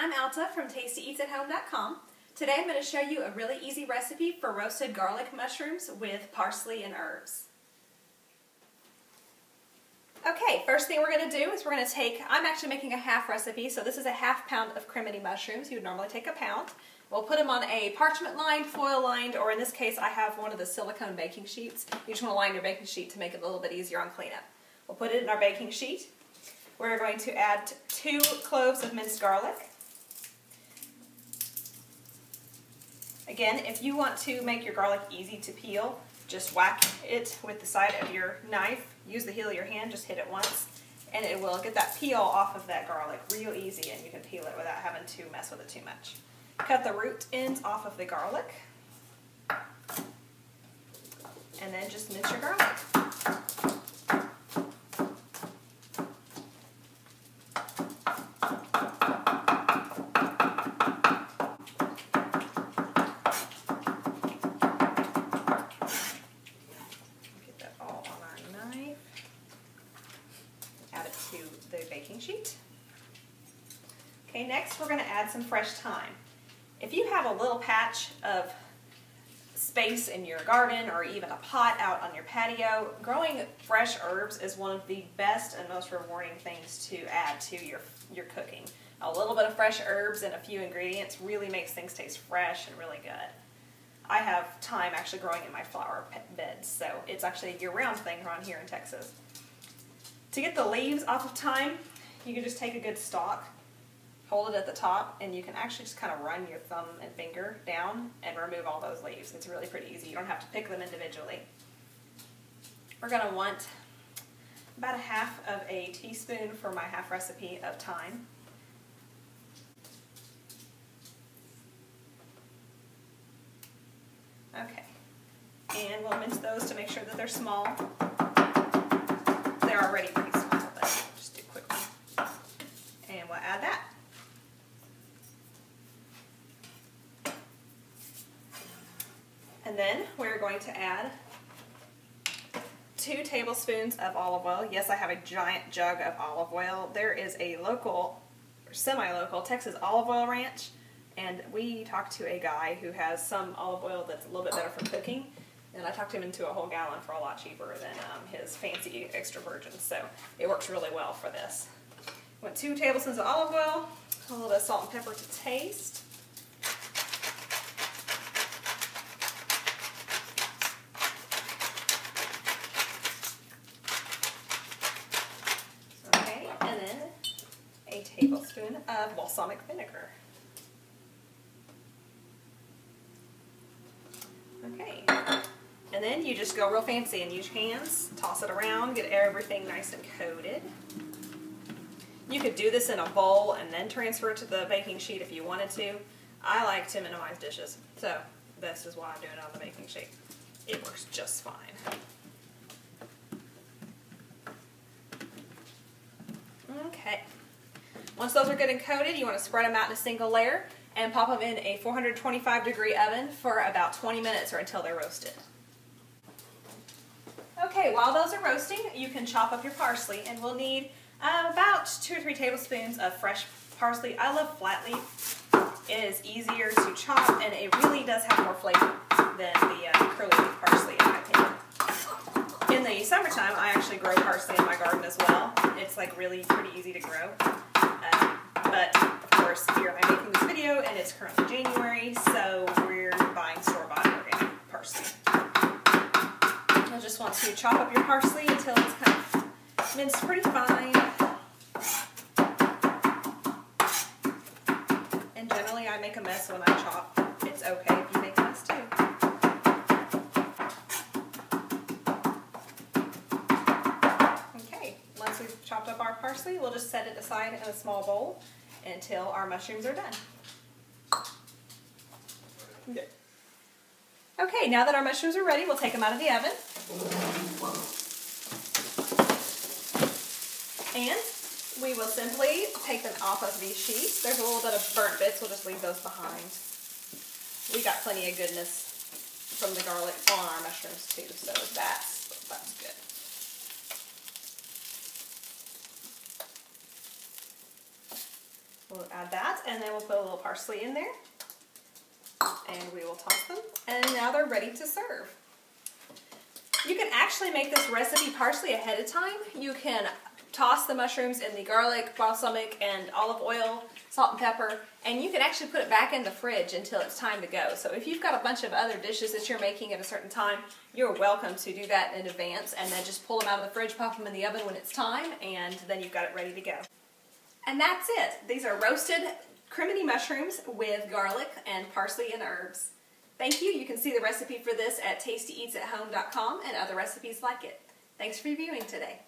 I'm Alta from TastyEatsAtHome.com. Today I'm going to show you a really easy recipe for roasted garlic mushrooms with parsley and herbs. Okay, first thing we're going to do is we're going to take, I'm actually making a half recipe, so this is a half pound of crimini mushrooms. You would normally take a pound. We'll put them on a parchment lined, foil lined, or in this case I have one of the silicone baking sheets. You just want to line your baking sheet to make it a little bit easier on cleanup. We'll put it in our baking sheet. We're going to add 2 cloves of minced garlic. Again, if you want to make your garlic easy to peel, just whack it with the side of your knife. Use the heel of your hand, just hit it once, and it will get that peel off of that garlic real easy, and you can peel it without having to mess with it too much. Cut the root ends off of the garlic, and then just mince your garlic. The baking sheet. Okay, next we're going to add some fresh thyme. If you have a little patch of space in your garden or even a pot out on your patio, growing fresh herbs is one of the best and most rewarding things to add to your cooking. A little bit of fresh herbs and a few ingredients really makes things taste fresh and really good. I have thyme actually growing in my flower beds, so it's actually a year-round thing around here in Texas. To get the leaves off of thyme, you can just take a good stalk, hold it at the top, and you can actually just kind of run your thumb and finger down and remove all those leaves. It's really pretty easy. You don't have to pick them individually. We're going to want about 1/2 teaspoon for my half recipe of thyme. Okay, and we'll mince those to make sure that they're small. They're already pretty small, but just do a quick one. And we'll add that. And then we're going to add 2 tablespoons of olive oil. Yes, I have a giant jug of olive oil. There is a local, or semi-local, Texas olive oil ranch, and we talked to a guy who has some olive oil that's a little bit better for cooking. And I talked him into a whole gallon for a lot cheaper than his fancy extra virgin, so it works really well for this. I want 2 tablespoons of olive oil, a little bit of salt and pepper to taste. Okay, and then a tablespoon of balsamic vinegar. Okay. And then you just go real fancy and use your hands, toss it around, get everything nice and coated. You could do this in a bowl and then transfer it to the baking sheet if you wanted to. I like to minimize dishes, so this is why I'm doing it on the baking sheet. It works just fine. Okay. Once those are good and coated, you want to spread them out in a single layer and pop them in a 425-degree oven for about 20 minutes or until they're roasted. Okay, while those are roasting, you can chop up your parsley, and we'll need about 2 or 3 tablespoons of fresh parsley. I love flat leaf. It is easier to chop, and it really does have more flavor than the curly leaf parsley, in my opinion. In the summertime, I actually grow parsley in my garden as well. It's like really pretty easy to grow. But of course, here I'm making this video, and it's currently January, so we're buying store-bought organic parsley. You'll just want to chop up your parsley until it's kind of minced pretty fine. And generally I make a mess when I chop. It's okay if you make a mess too. Okay, once we've chopped up our parsley, we'll just set it aside in a small bowl until our mushrooms are done. Okay. Okay, now that our mushrooms are ready, we'll take them out of the oven. And we will simply take them off of these sheets. There's a little bit of burnt bits, we'll just leave those behind. We got plenty of goodness from the garlic on our mushrooms too, so that's good. We'll add that, that, and then we'll put a little parsley in there. And we will toss them. And now they're ready to serve. You can actually make this recipe parsley ahead of time. You can toss the mushrooms in the garlic, balsamic, and olive oil, salt and pepper, and you can actually put it back in the fridge until it's time to go. So if you've got a bunch of other dishes that you're making at a certain time, you're welcome to do that in advance, and then just pull them out of the fridge, pop them in the oven when it's time, and then you've got it ready to go. And that's it. These are roasted criminy mushrooms with garlic and parsley and herbs. Thank you. You can see the recipe for this at tastyeatsathome.com and other recipes like it. Thanks for viewing today.